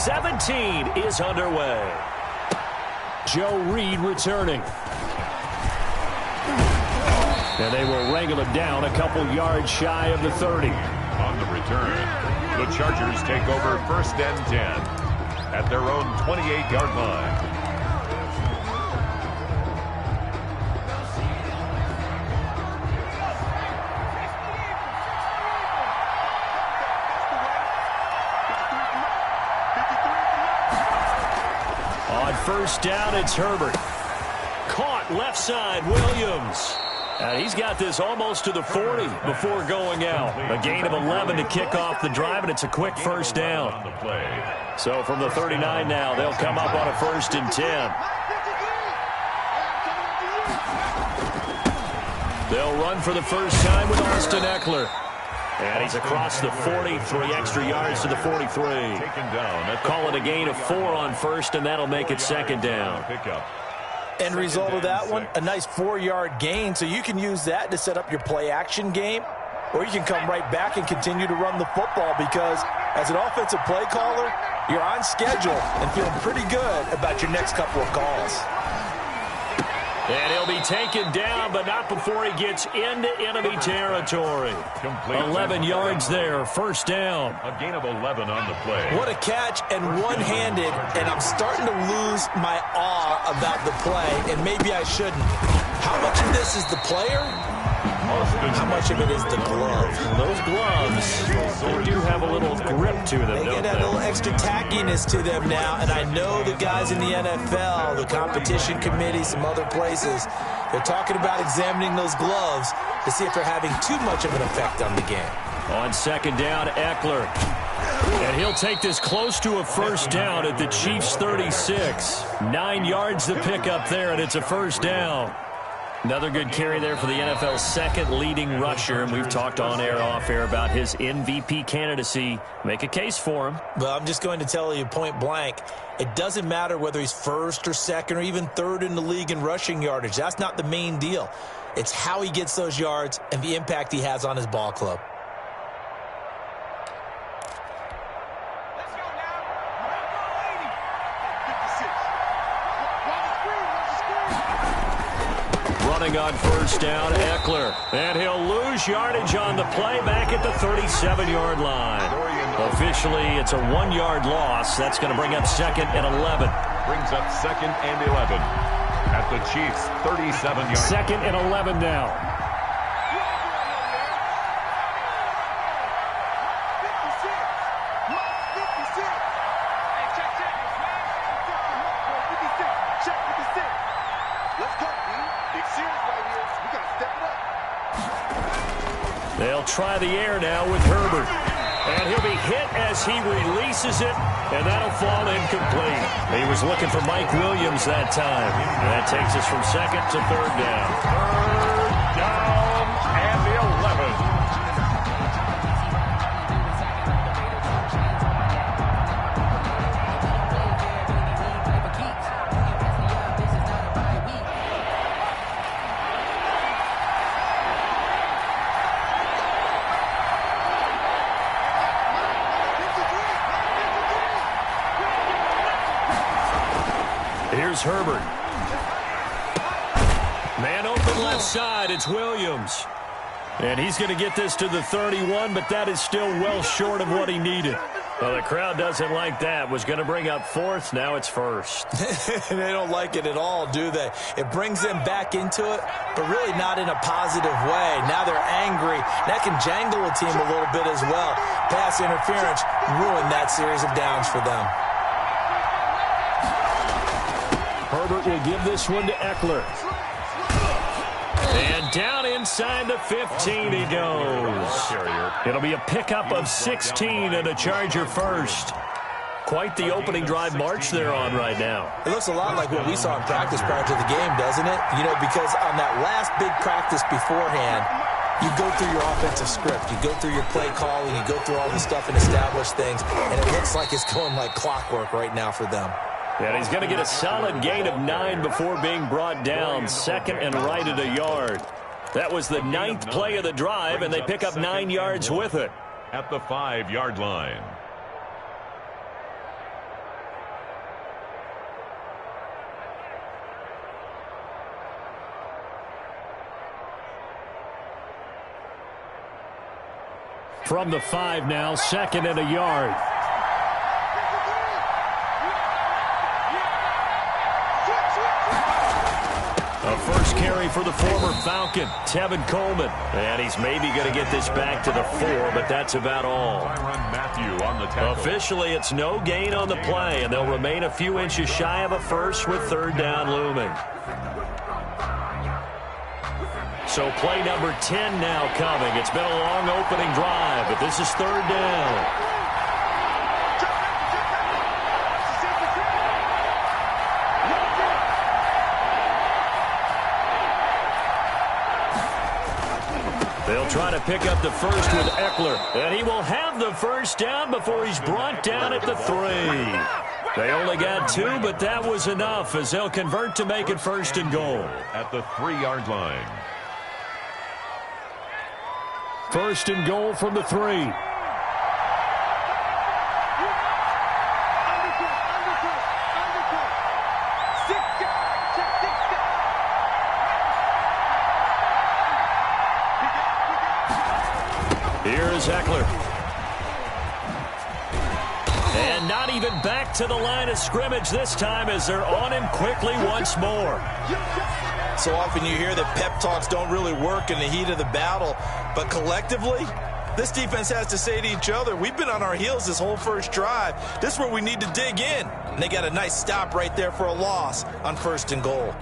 17 is underway. Joe Reed returning. And they will wrangle it down a couple yards shy of the 30. On the return, the Chargers take over 1st and 10 at their own 28-yard line. On 1st down, it's Herbert. Caught left side, Williams. And he's got this almost to the 40 before going out. A gain of 11 to kick off the drive, and it's a quick 1st down. So from the 39 now, they'll come up on a 1st and 10. They'll run for the first time with Austin Eckler. And he's across the 40, 3 extra yards to the 43. Call it a gain of 4 on 1st, and that'll make it 2nd down. End result of that one, a nice 4-yard gain, so you can use that to set up your play-action game, or you can come right back and continue to run the football because as an offensive play caller, you're on schedule and feeling pretty good about your next couple of calls. And he'll be taken down, but not before he gets into enemy territory. 11 yards there, 1st down. A gain of 11 on the play. What a catch, and one-handed, and I'm starting to lose my awe about the play, and maybe I shouldn't. How much of this is the player? How much of it is the glove? Those gloves, they do have a little grip to them, They get that little extra tackiness to them now, and I know the guys in the NFL, the competition committee, some other places, they're talking about examining those gloves to see if they're having too much of an effect on the game. On 2nd down, Eckler. And he'll take this close to a 1st down at the Chiefs' 36. 9 yards to pick up there, and it's a 1st down. Another good carry there for the NFL's 2nd leading rusher, and we've talked on air, off air about his MVP candidacy. Make a case for him. Well, I'm just going to tell you point blank, it doesn't matter whether he's 1st or 2nd or even 3rd in the league in rushing yardage. That's not the main deal. It's how he gets those yards and the impact he has on his ball club. On 1st down, Eckler. And he'll lose yardage on the play back at the 37-yard line. Officially, it's a 1-yard loss. That's going to bring up 2nd and 11. Brings up 2nd and 11 at the Chiefs' 37-yard. 2nd and 11 now. They'll try the air now with Herbert. And he'll be hit as he releases it, and that'll fall incomplete. He was looking for Mike Williams that time. And that takes us from 2nd to 3rd down. 3rd down and the 11. Here's Herbert. Man open left side, it's Williams. And he's going to get this to the 31, but that is still well short of what he needed. Well, the crowd doesn't like that. Was going to bring up 4th, now it's 1st. They don't like it at all, do they? It brings them back into it, but really not in a positive way. Now they're angry. That can jangle a team a little bit as well. Pass interference ruined that series of downs for them. Herbert will give this one to Eckler. And down inside the 15 he goes. It'll be a pickup of 16 and a Charger 1st. Quite the opening drive march they're on right now. It looks a lot like what we saw in practice prior to the game, doesn't it? You know, because on that last big practice beforehand, you go through your offensive script. You go through your play calling. You go through all the stuff and establish things. And it looks like it's going like clockwork right now for them. And he's going to get a solid gain of 9 before being brought down. 2nd and right at a yard. That was the 9th play of the drive, and they pick up 9 yards with it. At the 5-yard line. From the 5 now, 2nd and a yard. A first carry for the former Falcon, Tevin Coleman. And he's maybe going to get this back to the 4, but that's about all. Matthew on the tackle. Officially, it's no gain on the play, and they'll remain a few inches shy of a first with 3rd down looming. So play number 10 now coming. It's been a long opening drive, but this is 3rd down. They'll try to pick up the first with Eckler, and he will have the first down before he's brought down at the 3. They only got 2, but that was enough as they'll convert to make it 1st and goal. At the 3-yard line. 1st and goal from the 3. Here's Eckler. And not even back to the line of scrimmage this time as they're on him quickly once more. So often you hear that pep talks don't really work in the heat of the battle, but collectively, this defense has to say to each other, we've been on our heels this whole first drive. This is where we need to dig in. And they got a nice stop right there for a loss on 1st and goal.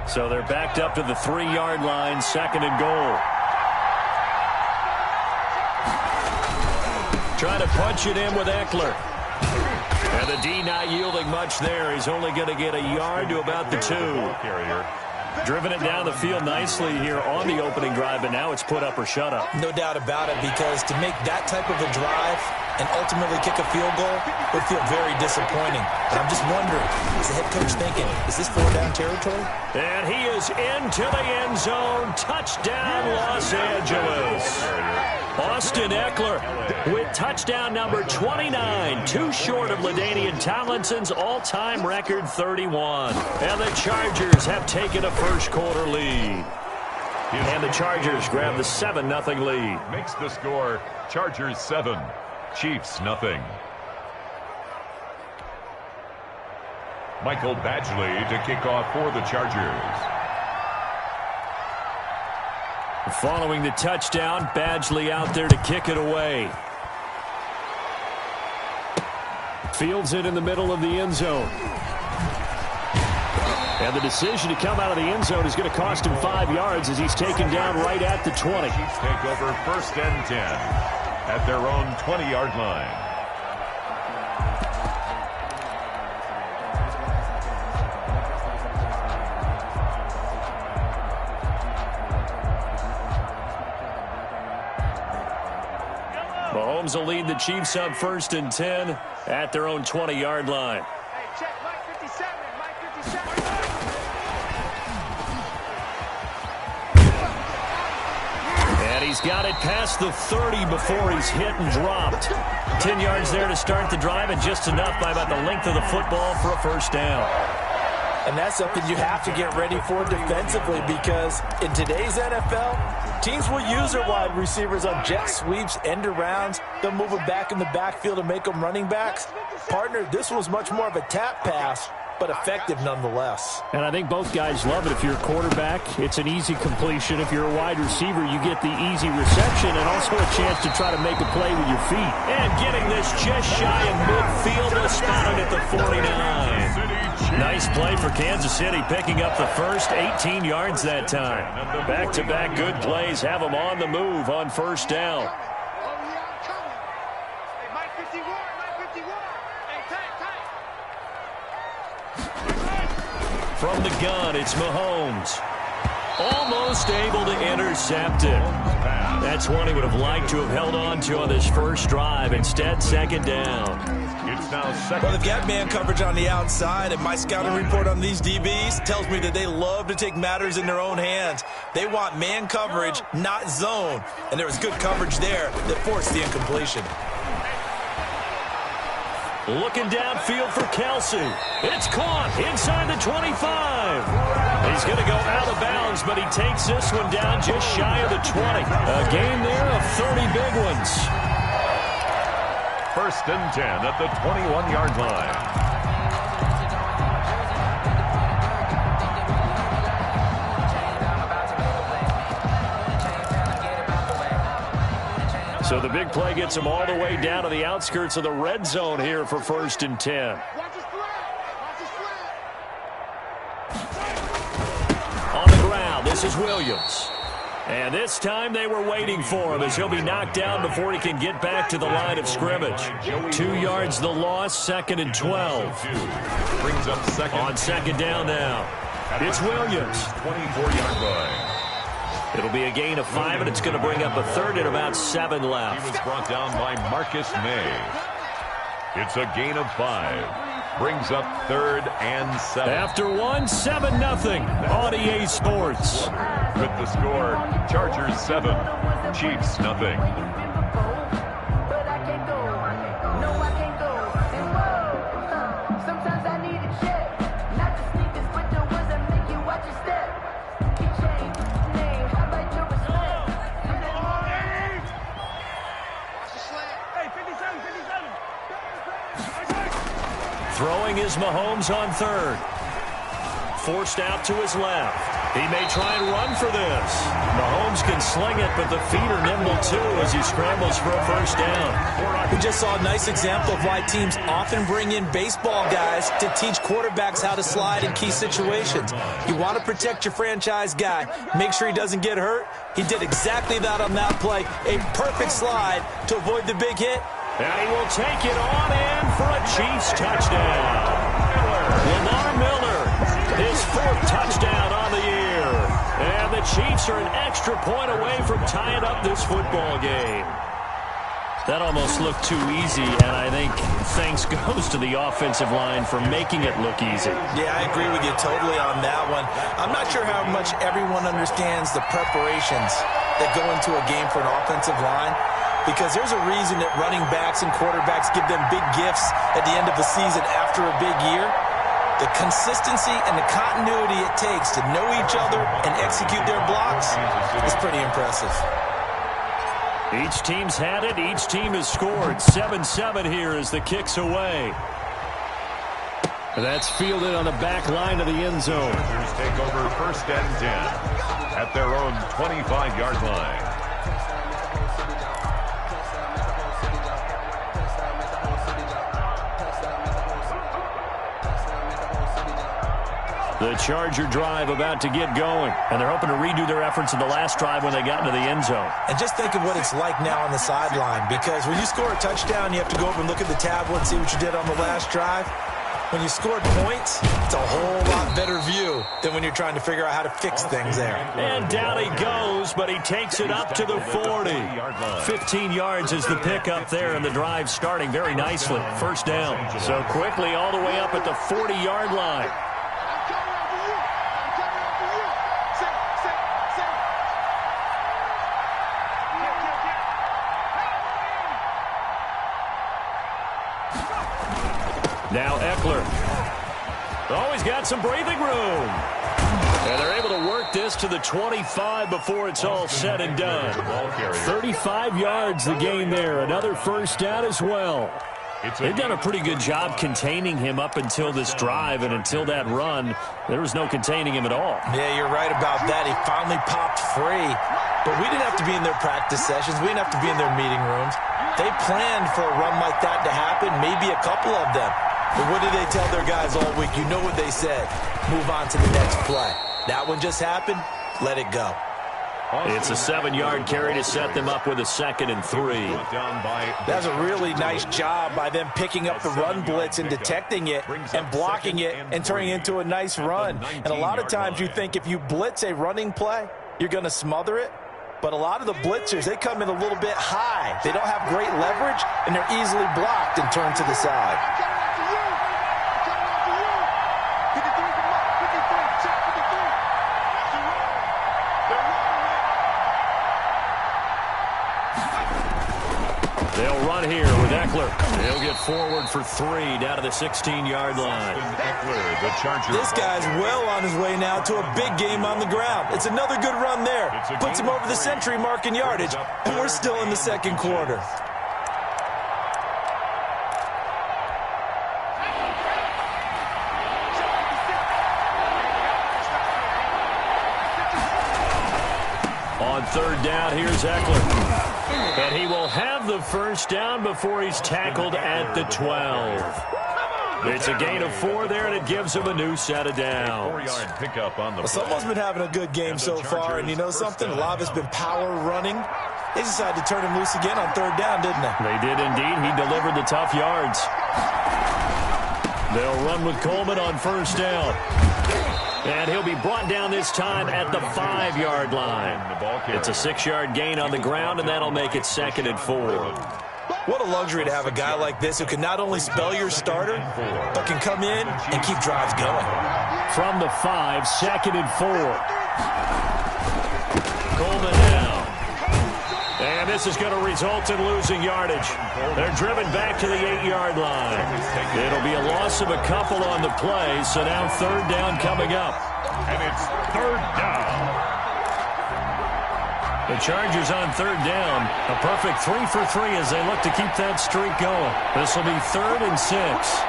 So they're backed up to the 3-yard line, 2nd and goal. Trying to punch it in with Eckler. And the D not yielding much there. He's only going to get a yard to about the 2. Driven it down the field nicely here on the opening drive, but now it's put up or shut up. No doubt about it, because to make that type of a drive and ultimately kick a field goal would feel very disappointing. But I'm just wondering, is the head coach thinking, is this 4-down territory? And he is into the end zone. Touchdown, Los Angeles. Austin Eckler with touchdown number 29, too short of LaDainian Tomlinson's all-time record 31. And the Chargers have taken a first-quarter lead. And the Chargers grab the 7-0 lead. Makes the score Chargers 7, Chiefs 0. Michael Badgley to kick off for the Chargers. Following the touchdown, Badgley out there to kick it away. Fields it in the middle of the end zone. And the decision to come out of the end zone is going to cost him 5 yards as he's taken down right at the 20. Chiefs take over 1st and 10 at their own 20-yard line. Mahomes will lead the Chiefs up 1st and 10 at their own 20-yard line. Hey, check Mike 57, Mike 57. And he's got it past the 30 before he's hit and dropped. 10 yards there to start the drive, and just enough by about the length of the football for a 1st down. And that's something you have to get ready for defensively, because in today's NFL, teams will use their wide receivers on jet sweeps, end arounds. They'll move them back in the backfield and make them running backs. Partner, this was much more of a tap pass, but effective nonetheless. And I think both guys love it. If you're a quarterback, it's an easy completion. If you're a wide receiver, you get the easy reception and also a chance to try to make a play with your feet. And getting this just shy of midfield, was spotted at the 49. Nice play for Kansas City, picking up the first, 18 yards that time. Back-to-back good plays have them on the move on 1st down. Hey, Mike 51, Mike 51. Hey, tight. From the gun, it's Mahomes. Almost able to intercept it. That's one he would have liked to have held on to on this first drive. Instead, second down. It's now second. Well, they've got man coverage on the outside, and my scouting report on these DBs tells me that they love to take matters in their own hands. They want man coverage, not zone. And there was good coverage there that forced the incompletion. Looking downfield for Kelsey. It's caught inside the 25. He's going to go out of bounds, but he takes this one down just shy of the 20. A gain there of 30 big ones. First and 10 at the 21-yard line. So the big play gets him all the way down to the outskirts of the red zone here for first and 10. On the ground, this is Williams. And this time they were waiting for him as he'll be knocked down before he can get back to the line of scrimmage. 2 yards the loss, second and 12. Brings up second. On second down now. It's Williams. 24-yard line. It'll be a gain of 5, and it's going to bring up a third and about 7 left. He was brought down by Marcus May. It's a gain of 5. Brings up third and 7. After 7-0 on EA Sports. With the score, Chargers 7, Chiefs nothing. Throwing is Mahomes on third. Forced out to his left. He may try and run for this. Mahomes can sling it, but the feet are nimble too as he scrambles for a first down. We just saw a nice example of why teams often bring in baseball guys to teach quarterbacks how to slide in key situations. You want to protect your franchise guy. Make sure he doesn't get hurt. He did exactly that on that play. A perfect slide to avoid the big hit. And he will take it on in for a Chiefs touchdown. Lamar Miller, his 4th touchdown on the year. And the Chiefs are an extra point away from tying up this football game. That almost looked too easy, and I think thanks goes to the offensive line for making it look easy. Yeah, I agree with you totally on that one. I'm not sure how much everyone understands the preparations that go into a game for an offensive line, because there's a reason that running backs and quarterbacks give them big gifts at the end of the season after a big year. The consistency and the continuity it takes to know each other and execute their blocks is pretty impressive. Each team's had it. Each team has scored. 7-7 here as the kick's away. That's fielded on the back line of the end zone. Chargers take over first and 10 at their own 25-yard line. The Charger drive about to get going, and they're hoping to redo their efforts in the last drive when they got into the end zone. And just think of what it's like now on the sideline, because when you score a touchdown, you have to go over and look at the tablet and see what you did on the last drive. When you scored points, it's a whole lot better view than when you're trying to figure out how to fix things there. And down he goes, but he takes it up to the 40. 15 yards is the pickup there, and the drive starting very nicely. First down. So quickly all the way up at the 40-yard line. Now Eckler. Always got some breathing room. And they're able to work this to the 25 before it's all said and done. 35 yards the gain there. Another first down as well. They've done a pretty good job containing him up until this drive, and until that run, there was no containing him at all. Yeah, you're right about that. He finally popped free. But we didn't have to be in their practice sessions. We didn't have to be in their meeting rooms. They planned for a run like that to happen, maybe a couple of them. But what did they tell their guys all week? You know what they said. Move on to the next play. That one just happened. Let it go. It's a 7-yard carry to set them up with a 2nd and 3. That's a really nice job by them picking up the run blitz and detecting it and blocking it and turning it into a nice run. And a lot of times you think if you blitz a running play, you're going to smother it. But a lot of the blitzers, they come in a little bit high. They don't have great leverage, and they're easily blocked and turned to the side. They'll run here with Eckler. He'll get forward for 3 down to the 16-yard line. This guy's well on his way now to a big game on the ground. It's another good run there. Puts him over the century mark in yardage, and we're still in the second quarter. On 3rd down, here's Eckler. And he will have the first down before he's tackled at the 12. It's a gain of 4 there, and it gives him a new set of downs. Well, someone's been having a good game so far, and you know something? A lot of it's been power running. They decided to turn him loose again on 3rd down, didn't they? They did indeed. He delivered the tough yards. They'll run with Coleman on 1st down. And he'll be brought down this time at the 5-yard line. It's a 6-yard gain on the ground, and that'll make it 2nd and 4. What a luxury to have a guy like this who can not only spell your starter, but can come in and keep drives going. From the 5, 2nd and 4. Coleman now. And this is going to result in losing yardage. They're driven back to the 8-yard line. It'll be a loss of a couple on the play, so now 3rd down coming up. And it's 3rd down. The Chargers on 3rd down. A perfect 3 for 3 as they look to keep that streak going. This will be 3rd and 6.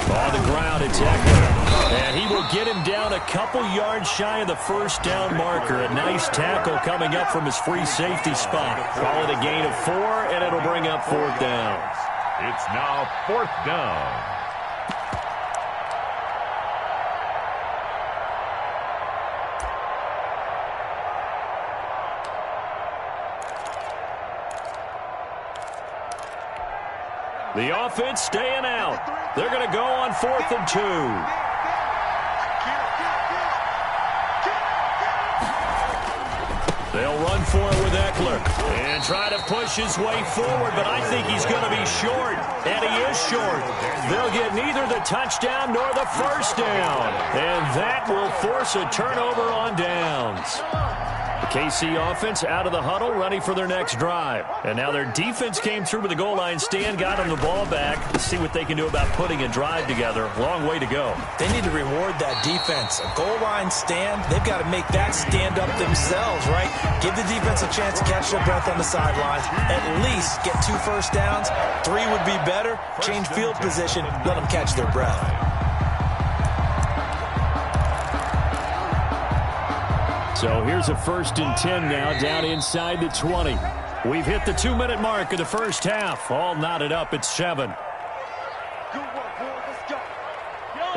On the ground, it's Eckler. And he will get him down a couple yards shy of the first down marker. A nice tackle coming up from his free safety spot. Call it a gain of 4, and it'll bring up 4th down. It's now 4th down. The offense staying out. They're going to go on 4th and 2. They'll run for it with Eckler and try to push his way forward, but I think he's going to be short, and he is short. They'll get neither the touchdown nor the first down, and that will force a turnover on downs. The KC offense out of the huddle, ready for their next drive. And now their defense came through with the goal line stand, got them the ball back. Let's see what they can do about putting a drive together. Long way to go. They need to reward that defense. A goal line stand, they've got to make that stand up themselves, right? Give the defense a chance to catch their breath on the sidelines. At least get 2 first downs. 3 would be better. Change field position. Let them catch their breath. So here's a 1st and 10 now, down inside the 20. We've hit the 2-minute mark of the first half. All knotted up at 7.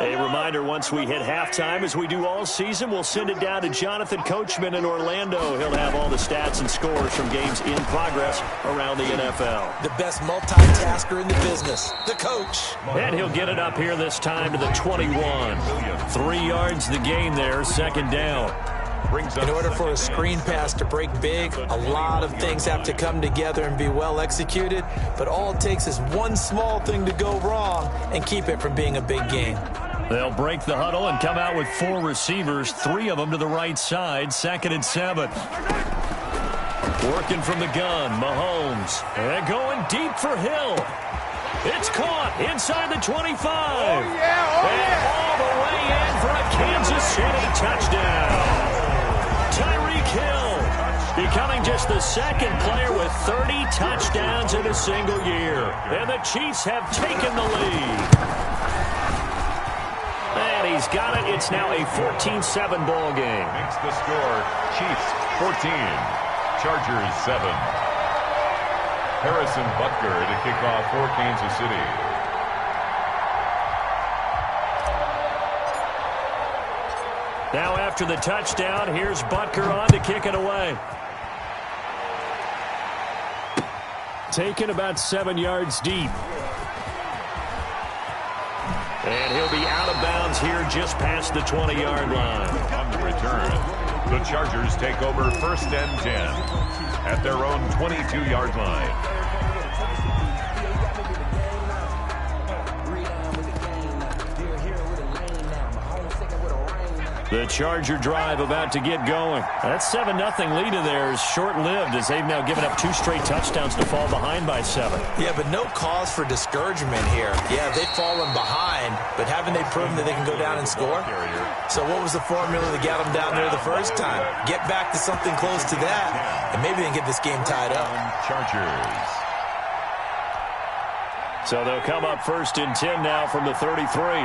A reminder, once we hit halftime, as we do all season, we'll send it down to Jonathan Coachman in Orlando. He'll have all the stats and scores from games in progress around the NFL. The best multitasker in the business, the coach. And he'll get it up here this time to the 21. 3 yards the gain there, 2nd down. In order for a screen pass to break big, a lot of things have to come together and be well executed, but all it takes is one small thing to go wrong and keep it from being a big game. They'll break the huddle and come out with 4 receivers, 3 of them to the right side, 2nd and 7. Working from the gun, Mahomes. And going deep for Hill. It's caught inside the 25. And all the way in for a Kansas City touchdown. Tyreek Hill becoming just the 2nd player with 30 touchdowns in a single year. And the Chiefs have taken the lead. And he's got it. It's now a 14-7 ball game. Makes the score Chiefs 14. Chargers 7. Harrison Butker to kick off for Kansas City. Now after the touchdown, here's Butker on to kick it away. Taken about 7 yards deep. And he'll be out of bounds here just past the 20-yard line. On the return, the Chargers take over 1st and 10 at their own 22-yard line. The Charger drive about to get going. That 7-0 lead of theirs short-lived as they've now given up 2 straight touchdowns to fall behind by 7. Yeah, but no cause for discouragement here. Yeah, they've fallen behind, but haven't they proven that they can go down and score? So what was the formula that got them down there the first time? Get back to something close to that, and maybe they can get this game tied up. Chargers. So they'll come up 1st and 10 now from the 33.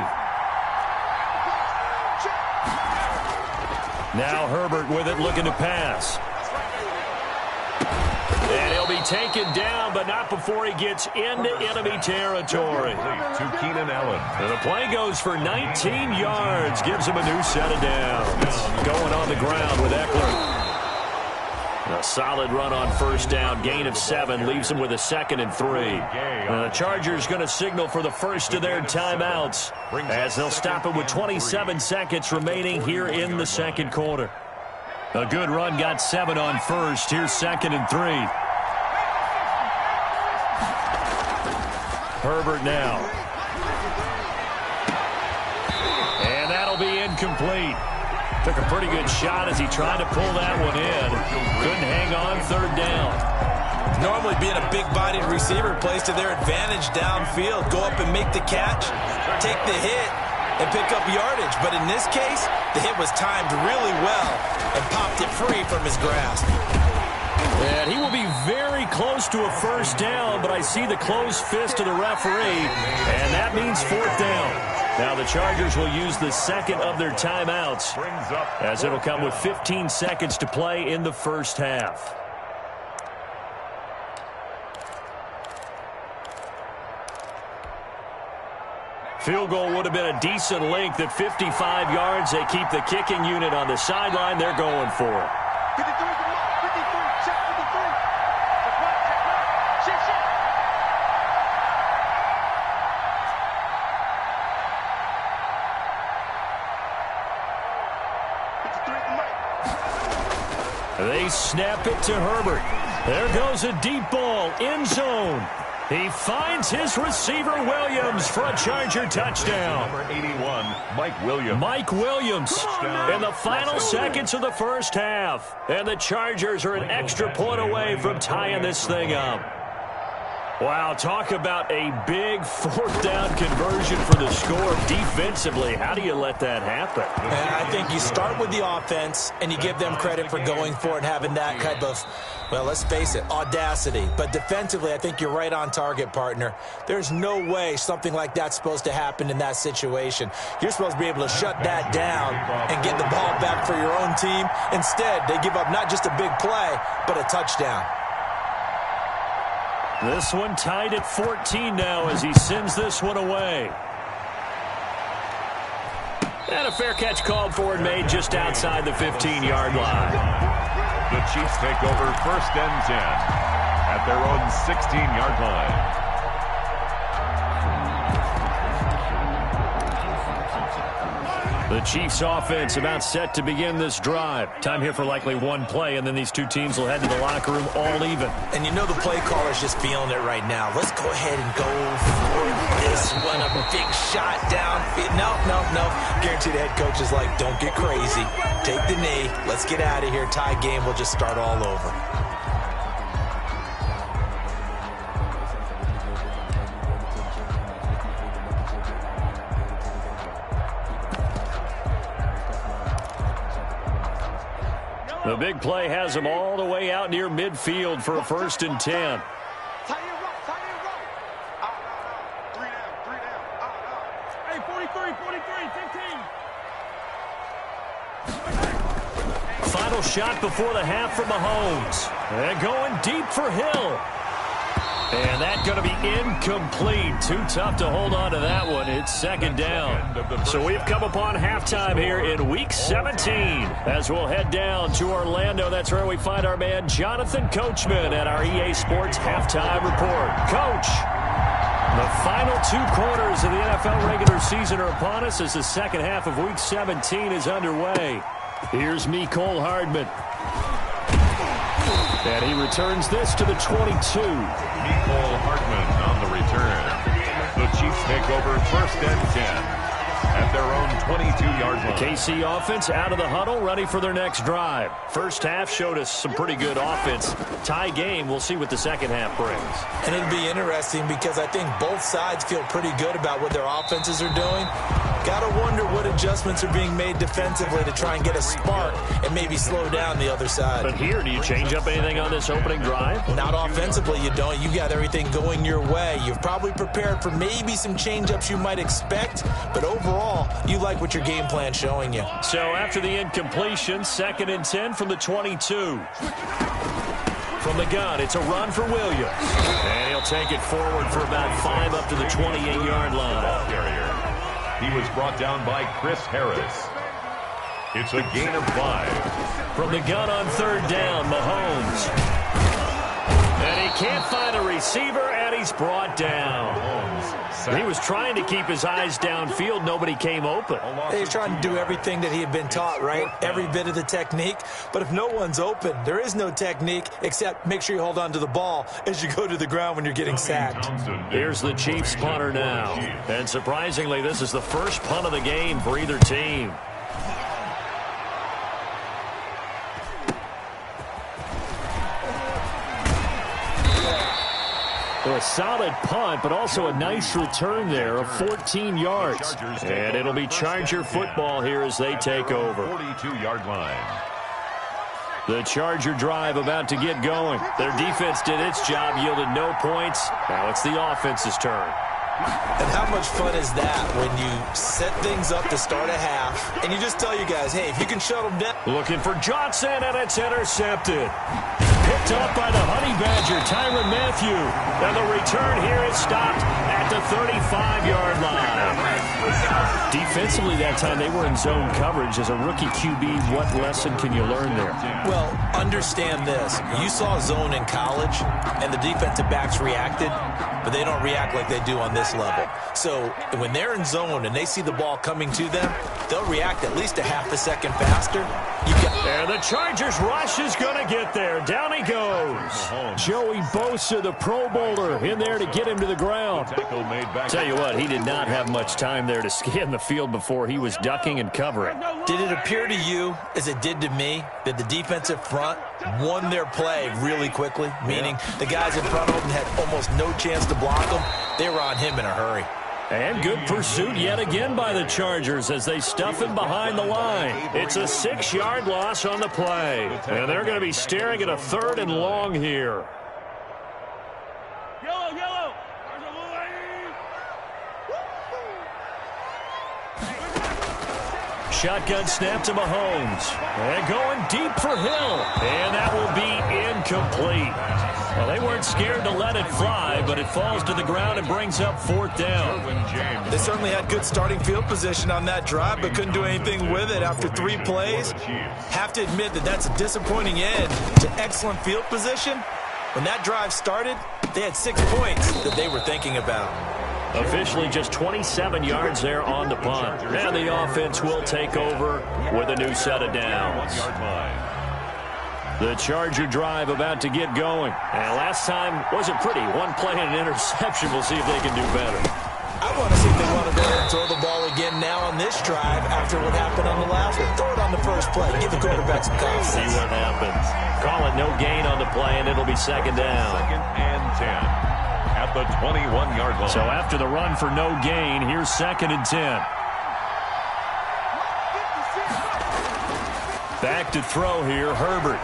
Now Herbert with it, looking to pass. And he'll be taken down, but not before he gets into enemy territory. To Keenan Allen. And the play goes for 19 yards, gives him a new set of downs. Going on the ground with Eckler. A solid run on 1st down, gain of 7, leaves them with a 2nd and 3. The Chargers going to signal for the first of their timeouts as they'll stop it with 27 seconds remaining here in the 2nd quarter. A good run, got 7 on 1st. Here's 2nd and 3. Herbert now. And that'll be incomplete. Took a pretty good shot as he tried to pull that one in. Couldn't hang on 3rd down. Normally being a big-bodied receiver plays to their advantage downfield. Go up and make the catch, take the hit, and pick up yardage. But in this case, the hit was timed really well and popped it free from his grasp. And he will be very close to a 1st down, but I see the closed fist of the referee, and that means 4th down. Now the Chargers will use the 2nd of their timeouts as it'll come with 15 seconds to play in the 1st half. Field goal would have been a decent length at 55 yards. They keep the kicking unit on the sideline. They're going for it. 53, 53, check 53. Check, check. They snap it to Herbert. There goes a deep ball, end zone. He finds his receiver, Williams, for a Charger touchdown. Number 81, Mike Williams. Mike Williams in the final seconds of the 1st half. And the Chargers are an extra point away from tying this thing up. Wow, talk about a big 4th down conversion for the score defensively. How do you let that happen? And I think you start with the offense, and you give them credit for going for it and having that type of, well, let's face it, audacity. But defensively, I think you're right on target, partner. There's no way something like that's supposed to happen in that situation. You're supposed to be able to shut that down and get the ball back for your own team. Instead, they give up not just a big play, but a touchdown. This one tied at 14 now as he sends this one away. And a fair catch called for and made just outside the 15-yard line. The Chiefs take over 1st and 10 at their own 16-yard line. The Chiefs offense about set to begin this drive. Time here for likely one play, and then these two teams will head to the locker room all even. And you know the play caller's just feeling it right now. Let's go ahead and go for this one. A big shot down. No. Guarantee the head coach is like, don't get crazy. Take the knee. Let's get out of here. Tie game. We'll just start all over. The big play has them all the way out near midfield for a 1st and 10. Tie it right. Out. 3 down. Out. Hey, 43, 15. Final Final shot before the half from Mahomes. And going deep for Hill. And that's going to be incomplete. Too tough to hold on to that one. It's second down. So we've come upon halftime here in Week 17. As we'll head down to Orlando, that's where we find our man Jonathan Coachman at our EA Sports Halftime Report. Coach, the final 2 quarters of the NFL regular season are upon us as the second half of Week 17 is underway. Here's Mecole Hardman. And he returns this to the 22. Mecole Hardman on the return. The Chiefs take over 1st and 10 at their own 22-yard line. KC offense out of the huddle, ready for their next drive. First half showed us some pretty good offense. Tie game, we'll see what the second half brings. And it'll be interesting because I think both sides feel pretty good about what their offenses are doing. Got to wonder what adjustments are being made defensively to try and get a spark and maybe slow down the other side. But here, do you change up anything on this opening drive? Not offensively, you don't. You got everything going your way. You've probably prepared for maybe some change-ups you might expect, but overall, you like what your game plan's showing you. So after the incompletion, 2nd and 10 from the 22. From the gun, it's a run for Williams. And he'll take it forward for about 5 up to the 28-yard line. Carrier. He was brought down by Chris Harris. It's a gain of 5. From the gun on 3rd down, Mahomes. And he can't find a receiver, and he's brought down. He was trying to keep his eyes downfield. Nobody came open. He's trying to do everything that he had been taught, right? Every bit of the technique. But if no one's open, there is no technique except make sure you hold on to the ball as you go to the ground when you're getting sacked. Here's the Chiefs punter now. And surprisingly, this is the first punt of the game for either team. A solid punt, but also a nice return there of 14 yards. And it'll be Charger football here as they take over. 42-yard line. The Charger drive about to get going. Their defense did its job, yielded no points. Now it's the offense's turn. And how much fun is that when you set things up to start a half and you just tell you guys, hey, if you can shut them down. Looking for Johnson, and it's intercepted. Picked up by the Honey Badger, Tyrann Mathieu. And the return here is stopped at the 35-yard line. Defensively that time, they were in zone coverage. As a rookie QB, what lesson can you learn there? Well, understand this. You saw zone in college, and the defensive backs reacted, but they don't react like they do on this level. So when they're in zone and they see the ball coming to them, they'll react at least a half a second faster. And the Chargers rush is going to get there. Down he goes. Joey Bosa, the Pro Bowler, in there to get him to the ground. Tell you what, he did not have much time there to scan the field before he was ducking and covering. Did it appear to you, as it did to me, that the defensive front won their play really quickly? Meaning the guys in front of them had almost no chance to block him. They were on him in a hurry. And good pursuit yet again by the Chargers as they stuff him behind the line. It's a 6-yard loss on the play. And they're going to be staring at a 3rd and long here. Yellow, yellow. Shotgun snap to Mahomes. And going deep for Hill. And that will be incomplete. Well, they weren't scared to let it fly, but it falls to the ground and brings up 4th down. They certainly had good starting field position on that drive, but couldn't do anything with it after 3 plays. Have to admit that that's a disappointing end to excellent field position. When that drive started, they had 6 points that they were thinking about. Officially just 27 yards there on the punt. And the offense will take over with a new set of downs. The Charger drive about to get going. And last time wasn't pretty. 1 play and an interception. We'll see if they can do better. I want to see if they want to go ahead and throw the ball again now on this drive after what happened on the last one. Throw it on the first play. Give the quarterback some confidence. See what happens. Call it no gain on the play, and it'll be 2nd down. 2nd and 10 at the 21-yard line. So after the run for no gain, here's 2nd and 10. Back to throw here, Herbert.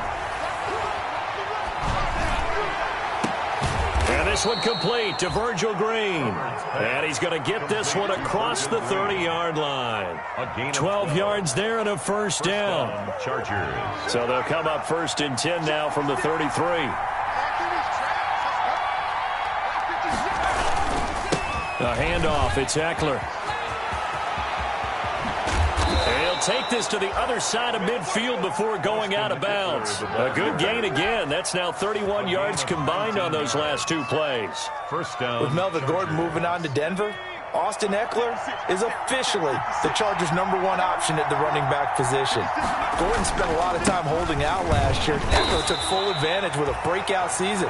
And this This one complete to Virgil Green. And he's going to get this one across the 30-yard line. 12 yards there and a first down. Chargers. So they'll come up 1st and 10 now from the 33. A handoff. It's Eckler. He'll take this to the other side of midfield before going out of bounds. A good gain again. That's now 31 yards combined on those last 2 plays. First down. With Melvin Gordon moving on to Denver, Austin Eckler is officially the Chargers' #1 option at the running back position. Gordon spent a lot of time holding out last year. Eckler took full advantage with a breakout season.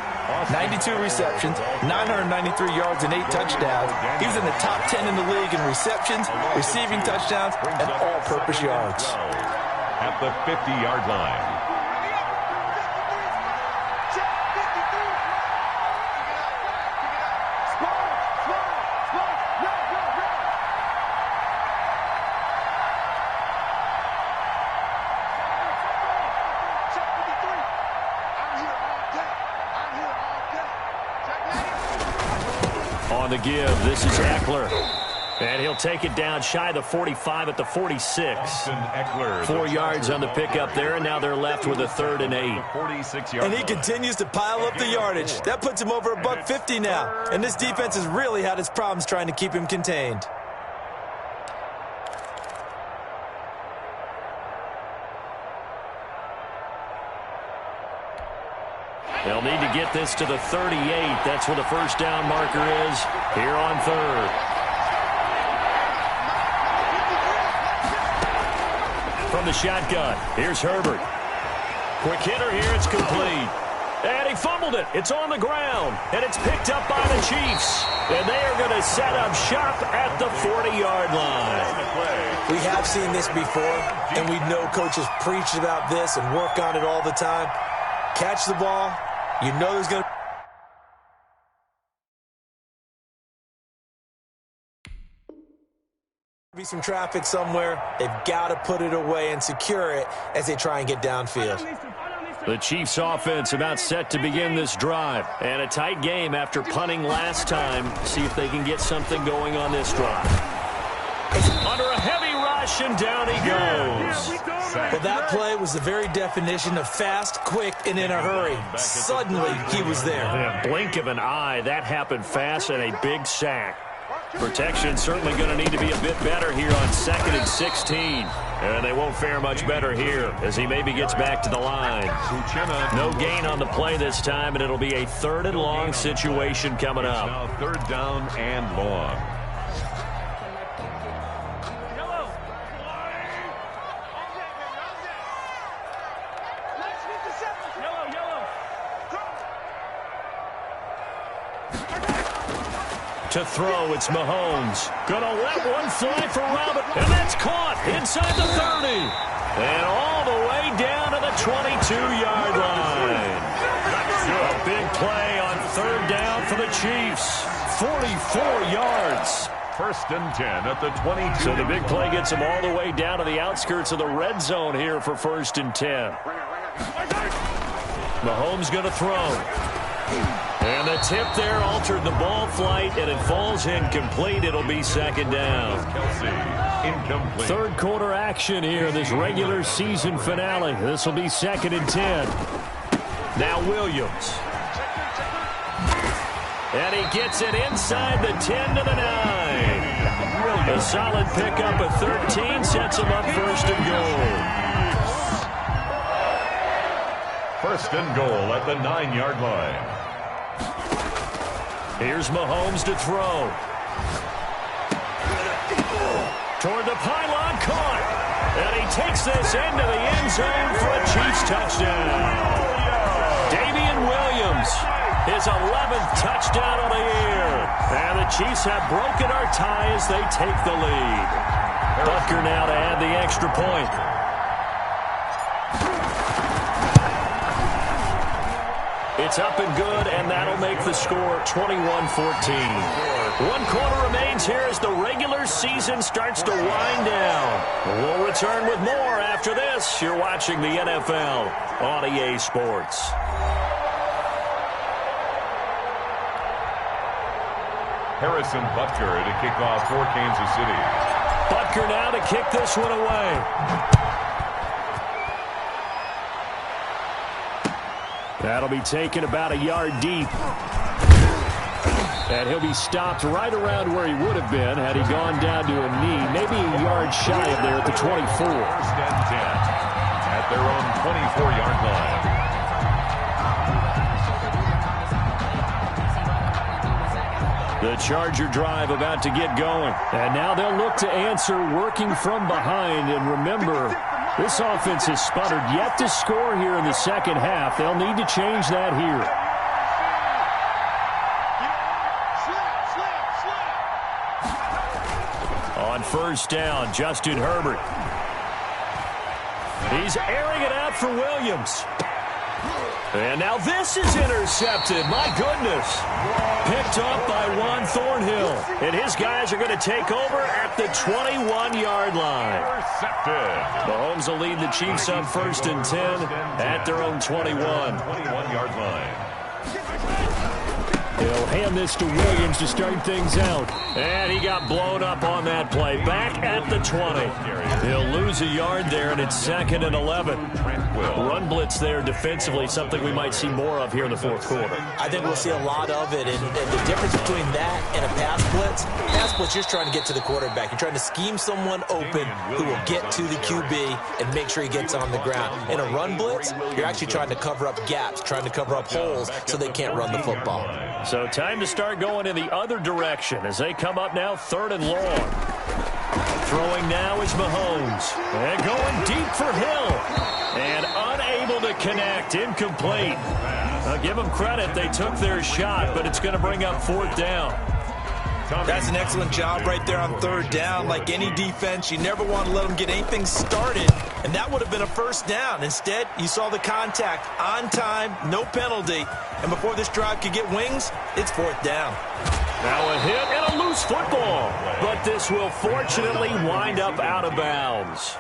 92 receptions, 993 yards, and 8 touchdowns. He's in the top 10 in the league in receptions, receiving touchdowns, and all-purpose yards. At the 50-yard line. On the give, this is Eckler. And he'll take it down shy of the 45 at the 46. 4 yards on the pickup there, and now they're left with a 3rd and 8. And he continues to pile up the yardage. That puts him over $150 now. And this defense has really had its problems trying to keep him contained. They'll need to get this to the 38. That's where the first down marker is here on 3rd. From the shotgun, here's Herbert. Quick hitter here, it's complete. And he fumbled it. It's on the ground, and it's picked up by the Chiefs. And they are going to set up shop at the 40-yard line. We have seen this before, and we know coaches preach about this and work on it all the time. Catch the ball. You know there's going to be some traffic somewhere. They've got to put it away and secure it as they try and get downfield. The Chiefs offense about set to begin this drive. And a tight game after punting last time. See if they can get something going on this drive. Under a heavy rush, and down he goes. Well, that play was the very definition of fast, quick, and in a hurry. Suddenly, he was there. Yeah, blink of an eye, that happened fast, and a big sack. Protection certainly going to need to be a bit better here on 2nd and 16. And they won't fare much better here as he maybe gets back to the line. No gain on the play this time, and it'll be a 3rd and long situation coming up. Now 3rd down and long. To throw, it's Mahomes. Gonna let one fly for Robert, and that's caught inside the 30. And all the way down to the 22-yard line. A big play on 3rd down for the Chiefs. 44 yards. 1st and 10 at the 22. So the big play gets them all the way down to the outskirts of the red zone here for 1st and 10. Mahomes gonna throw. And the tip there altered the ball flight, and it falls incomplete. It'll be 2nd down. Incomplete. 3rd quarter action here, this regular season finale. This will be 2nd and 10. Now Williams. And he gets it inside the 10 to the 9. A solid pickup of 13 sets him up 1st and goal. 1st and goal at the 9-yard line. Here's Mahomes to throw. Toward the pylon, caught. And he takes this into the end zone for a Chiefs touchdown. Damian Williams, his 11th touchdown of the year. And the Chiefs have broken our tie as they take the lead. Butker now to add the extra point. It's up and good, and that'll make the score 21-14. 1 quarter remains here as the regular season starts to wind down. We'll return with more after this. You're watching the NFL on EA Sports. Harrison Butker to kick off for Kansas City. Butker now to kick this one away. That'll be taken about a yard deep. And he'll be stopped right around where he would have been had he gone down to a knee, maybe a yard shy of there at the 24. First and 10 at their own 24-yard line. The Charger drive about to get going. And now they'll look to answer working from behind. And remember, this offense has sputtered yet to score here in the second half. They'll need to change that here. On first down, Justin Herbert. He's airing it out for Williams. And now this is intercepted. My goodness. Picked up by Juan Thornhill. And his guys are going to take over at the 21-yard line. Mahomes will lead the Chiefs up first and 10 at their own 21. 21-yard line. He'll hand this to Williams to start things out. And he got blown up on that play. Back at the 20. He'll lose a yard there, and it's 2nd and 11. Run blitz there defensively, something we might see more of here in the fourth quarter. I think we'll see a lot of it. And the difference between that and a pass blitz, you're just trying to get to the quarterback. You're trying to scheme someone open who will get to the QB and make sure he gets on the ground. In a run blitz, you're actually trying to cover up gaps, trying to cover up holes so they can't run the football. So time to start going in the other direction as they come up now 3rd and long. Throwing now is Mahomes. And going deep for Hill. And unable to connect. Incomplete. I'll give them credit. They took their shot, but it's going to bring up 4th down. That's an excellent job right there on 3rd down. Like any defense, you never want to let them get anything started, and that would have been a first down. Instead, you saw the contact on time, no penalty, and before this drive could get wings, it's 4th down. Now a hit and a loose football, but this will fortunately wind up out of bounds.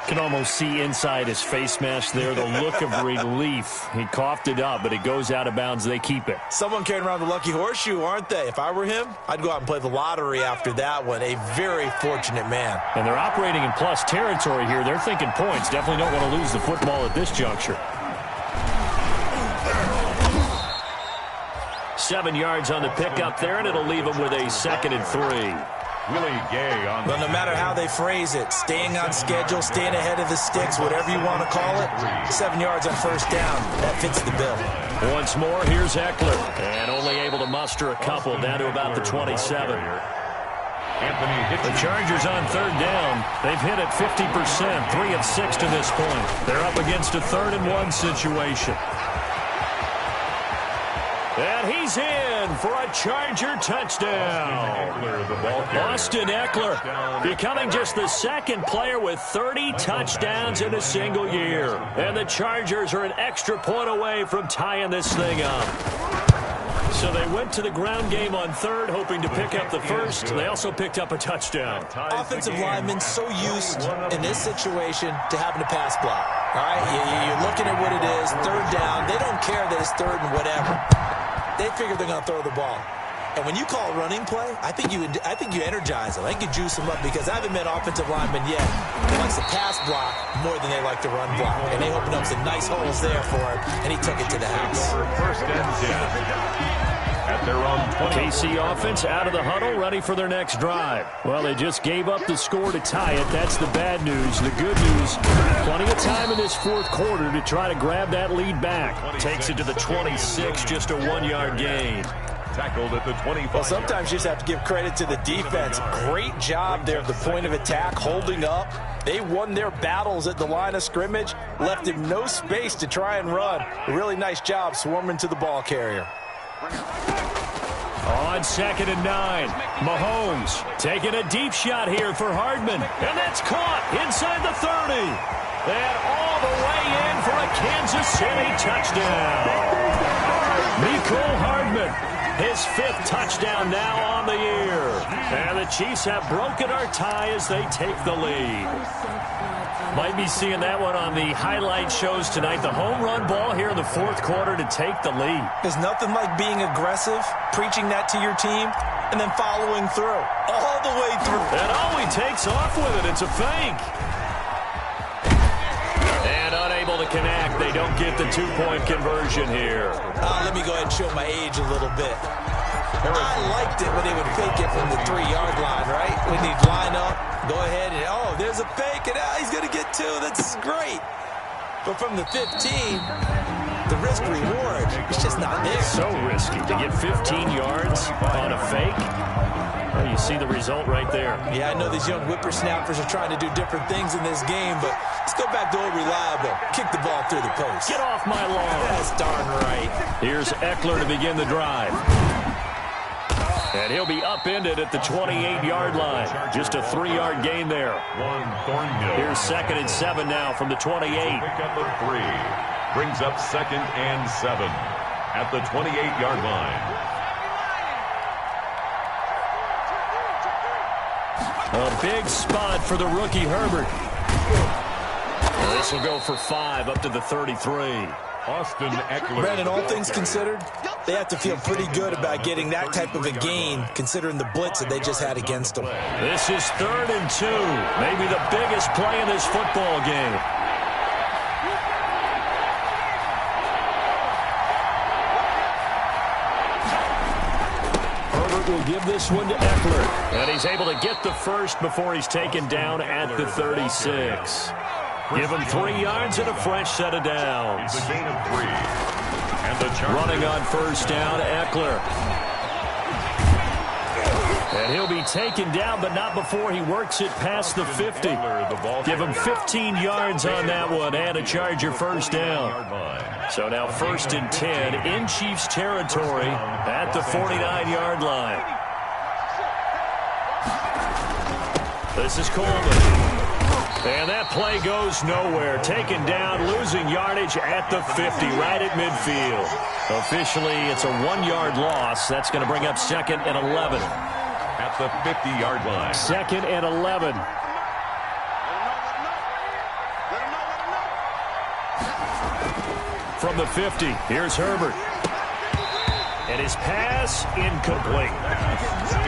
Can almost see inside his face mask there the look of relief. He coughed it up, but it goes out of bounds. They keep it. Someone carrying around the lucky horseshoe, aren't they? If I were him, I'd go out and play the lottery after that one. A very fortunate man. And they're operating in plus territory here. They're thinking points. Definitely don't want to lose the football at this juncture. 7 yards on the pickup there, and it'll leave them with a 2nd and 3. Willie Gay on Well, no matter how they phrase it, staying on schedule, staying ahead of the sticks, whatever you want to call it, 7 yards on first down, that fits the bill. Once more, here's Eckler. And only able to muster a couple down to about the 27. The Chargers on 3rd down. They've hit it 50%, 3 of 6 to this point. They're up against a 3rd and 1 situation. And he's in for a Charger touchdown. Austin Eckler becoming just the 2nd player with 30 touchdowns in a single year. And the Chargers are an extra point away from tying this thing up. So they went to the ground game on 3rd, hoping to pick up the first. They also picked up a touchdown. Offensive linemen so used in this situation to having to pass block. All right, you're looking at what it is, 3rd down. They don't care that it's 3rd and whatever. They figure they're going to throw the ball. And when you call a running play, I think you energize them. I think you juice them up because I haven't met offensive linemen yet that likes to pass block more than they like to run block. And they opened up some nice holes there for him, and he took it to the house. First and 10 at their own 20. KC offense out of the huddle, ready for their next drive. Well, they just gave up the score to tie it. That's the bad news. The good news, plenty of time in this 4th quarter to try to grab that lead back. Takes it to the 26, just a 1-yard gain. Tackled at the 25. Well, sometimes you just have to give credit to the defense. Great job there at the point of attack, holding up. They won their battles at the line of scrimmage, left him no space to try and run. A really nice job swarming to the ball carrier. On 2nd and 9, Mahomes taking a deep shot here for Hardman. And that's caught inside the 30. And all the way in for a Kansas City touchdown. Mecole Hardman, his 5th touchdown now on the year. And the Chiefs have broken our tie as they take the lead. Might be seeing that one on the highlight shows tonight. The home run ball here in the 4th quarter to take the lead. There's nothing like being aggressive, preaching that to your team, and then following through. All the way through. And oh, he takes off with it. It's a fake. And unable to connect. They don't get the two-point conversion here. Let me go ahead and show my age a little bit. I liked it when they would fake it from the 3-yard line, right? When they'd line up, go ahead and, oh, there's a fake, and he's going to get 2. That's great. But from the 15, the risk-reward, it's just not there. So risky to get 15 yards on a fake. Well, you see the result right there. Yeah, I know these young whippersnappers are trying to do different things in this game, but let's go back to old reliable. Kick the ball through the post. Get off my lawn. That's darn right. Here's Eckler to begin the drive. And he'll be upended at the 28-yard line. Just a 3-yard gain there. Here's 2nd and 7 now from the 28. Pickup of 3. Brings up 2nd and 7 at the 28-yard line. A big spot for the rookie Herbert. This will go for 5 up to the 33. Austin Eckler. Brandon, all things considered, they have to feel pretty good about getting that type of a gain, considering the blitz that they just had against them. This is 3rd and 2. Maybe the biggest play in this football game. Herbert will give this one to Eckler. And he's able to get the first before he's taken down at the 36. Give him 3 yards and a fresh set of downs. It's a gain of 3. And the running on first down, Eckler. And he'll be taken down, but not before he works it past the 50. Give him 15 yards on that one and a Charger first down. So now 1st and 10 in Chiefs territory at the 49-yard line. This is Coleman. And that play goes nowhere. Taken down, losing yardage at the 50, right at midfield. Officially, it's a 1-yard loss. That's going to bring up 2nd and 11. At the 50-yard line. 2nd and 11. From the 50, here's Herbert. And his pass incomplete.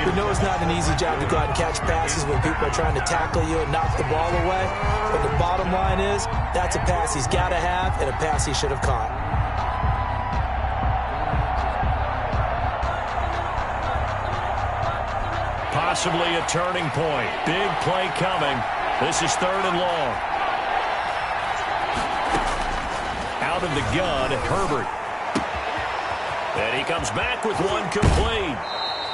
You know it's not an easy job to go out and catch passes when people are trying to tackle you and knock the ball away. But the bottom line is, that's a pass he's got to have and a pass he should have caught. Possibly a turning point. Big play coming. This is 3rd and long. Out of the gun, Herbert. And he comes back with one complete.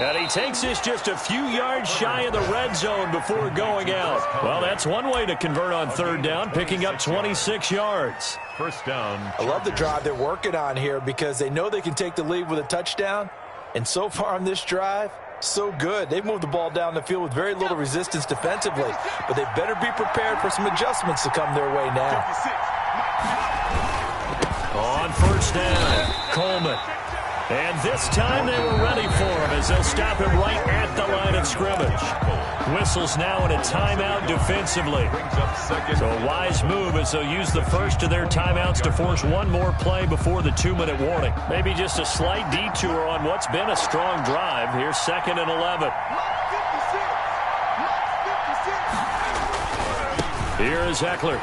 And he takes this just a few yards shy of the red zone before going out. Well, that's one way to convert on 3rd down, picking up 26 yards. First down. I love the drive they're working on here because they know they can take the lead with a touchdown. And so far on this drive, so good. They've moved the ball down the field with very little resistance defensively. But they better be prepared for some adjustments to come their way now. On 1st down, Coleman. And this time they were ready for him as they'll stop him right at the line of scrimmage. Whistles now in a timeout defensively. So a wise move as they'll use the first of their timeouts to force one more play before the 2-minute warning. Maybe just a slight detour on what's been a strong drive. Here's 2nd and 11. Here is Eckler.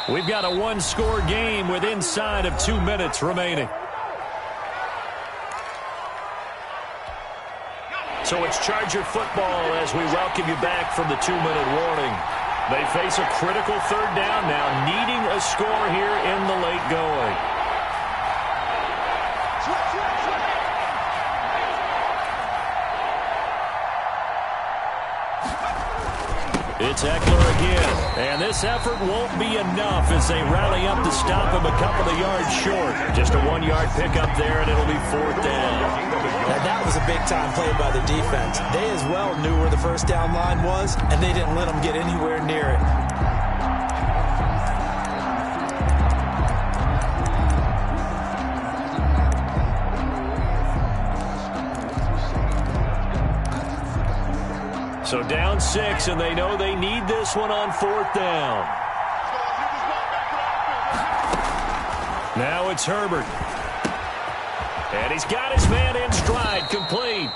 We've got a 1-score game with inside of 2 minutes remaining. So it's Charger football as we welcome you back from the 2-minute warning. They face a critical 3rd down now, needing a score here in the late going. It's Eckler again, and this effort won't be enough as they rally up to stop him a couple of yards short. Just a 1-yard pickup there, and it'll be 4th down. Now that was a big-time play by the defense. They as well knew where the first down line was, and they didn't let them get anywhere near it. So down 6, and they know they need this one on 4th down. Now it's Herbert. And he's got his man in stride, complete.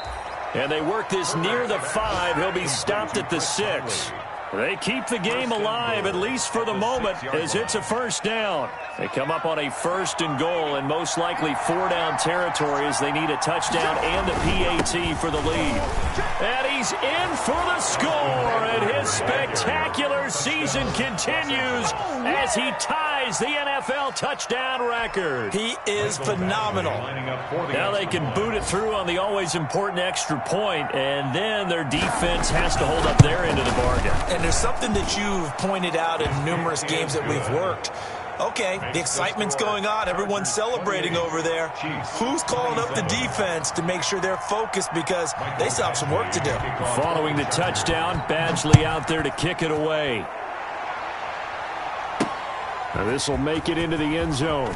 And they work this near the 5. He'll be stopped at the 6. They keep the game alive, at least for the moment, as it's a first down. They come up on a 1st and goal, and most likely 4-down territory as they need a touchdown and a PAT for the lead. And he's in for the score, and his spectacular season continues as he ties the NFL touchdown record. He is phenomenal. Now they can boot it through on the always important extra point, and then their defense has to hold up their end of the bargain. And there's something that you've pointed out in numerous games that we've worked. Okay, the excitement's going on. Everyone's celebrating over there. Who's calling up the defense to make sure they're focused because they still have some work to do? Following the touchdown, Badgley out there to kick it away. Now this will make it into the end zone.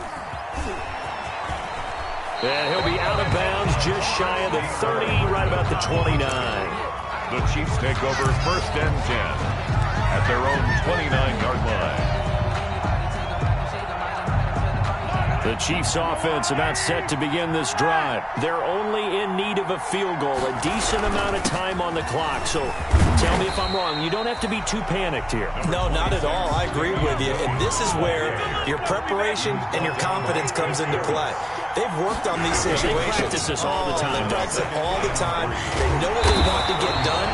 And he'll be out of bounds just shy of the 30, right about the 29. The Chiefs take over 1st and 10 at their own 29-yard line. The Chiefs offense about set to begin this drive. They're only in need of a field goal, a decent amount of time on the clock. So tell me if I'm wrong. You don't have to be too panicked here. No, not at all. I agree with you. And this is where your preparation and your confidence comes into play. They've worked on these situations. They practice this all the time. They practice it all the time. They know what they want to get done.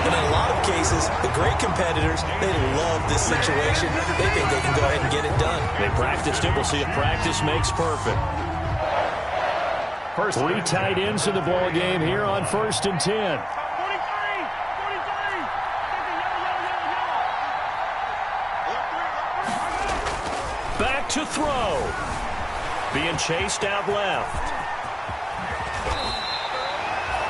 And in a lot of cases, the great competitors, they love this situation. They think they can go ahead and get it done. They practiced it. We'll see if practice makes perfect. 3 tight ends in the ball game here on 1st and 10. Back to throw. Being chased out left.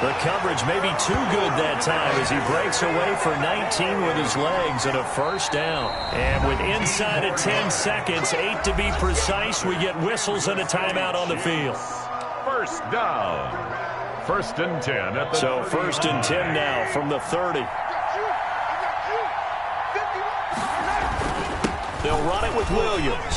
The coverage may be too good that time as he breaks away for 19 with his legs and a 1st down. And with inside of 10 seconds, 8 to be precise, we get whistles and a timeout on the field. 1st down. 1st and 10 at the So 1st and 10 now from the 30. They'll run it with Williams.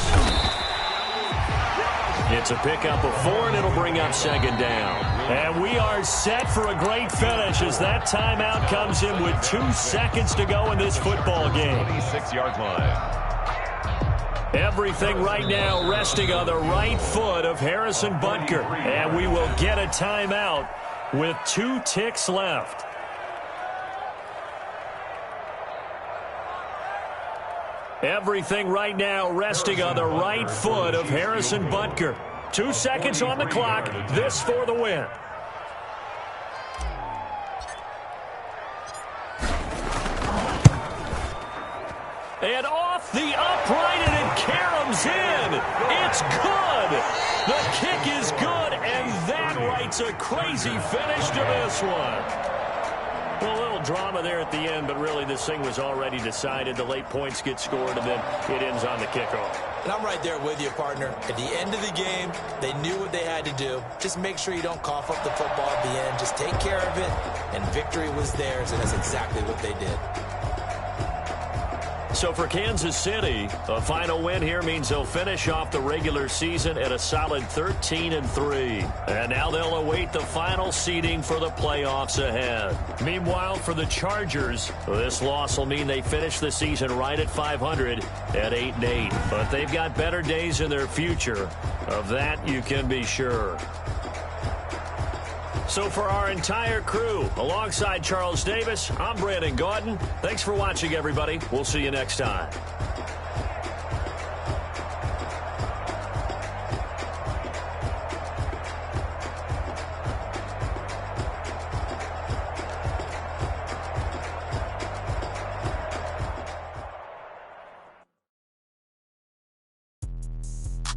It's a pickup of 4, and it'll bring up 2nd down. And we are set for a great finish as that timeout comes in with 2 seconds to go in this football game. 26-yard line. Everything right now resting on the right foot of Harrison Butker. And we will get a timeout with 2 ticks left. Everything right now resting on the right foot of Harrison Butker. 2 seconds on the clock. This for the win. And off the upright, and it caroms in. It's good. The kick is good, and that writes a crazy finish to this one. Well, a little drama there at the end, but really this thing was already decided. The late points get scored, and then it ends on the kickoff. And I'm right there with you, partner. At the end of the game, they knew what they had to do. Just make sure you don't cough up the football at the end. Just take care of it, and victory was theirs, and that's exactly what they did. So for Kansas City, a final win here means they'll finish off the regular season at a solid 13-3. And now they'll await the final seeding for the playoffs ahead. Meanwhile, for the Chargers, this loss will mean they finish the season right at 500 at 8-8. But they've got better days in their future. Of that, you can be sure. So for our entire crew, alongside Charles Davis, I'm Brandon Gaudin. Thanks for watching, everybody. We'll see you next time.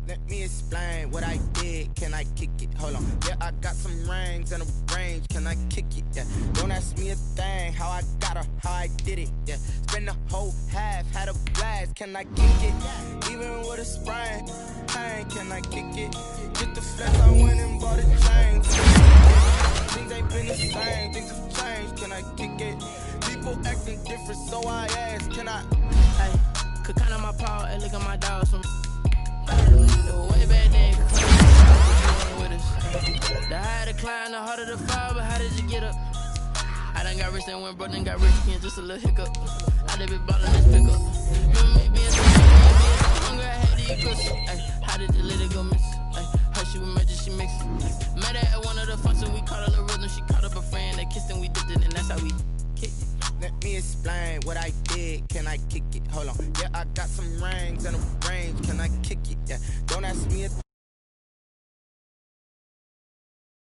Let me explain what I did. Can I kick it? Hold on. Yeah, I got some rings and a range. Can I kick it? Yeah. Don't ask me a thing. How I got her, how I did it. Yeah. Spend the whole half, had a blast. Can I kick it? Even with a sprain. Hey, can I kick it? Get the flex, I went and bought a chain. Things ain't been the same. Things have changed. Can I kick it? People acting different, so I ask. Can I? Hey, could count on my power and look at my dogs from way back then. With us. climb the heart of the fire, but how did you get up? I done got rich and went broke, then got rich again, just a little hiccup. I done been ballin' this pickup. Remember me being so hungry, I had to eat cookies. How did the lady go miss? Her she was magic, she mixed. Met her at one of the functions, we caught a little rhythm. She caught up a friend, they kissed and we dipped it, and that's how we kicked it. Let me explain what I did. Can I kick it? Hold on. Yeah, I got some rings and a range. Can I kick it? Yeah. Don't ask me a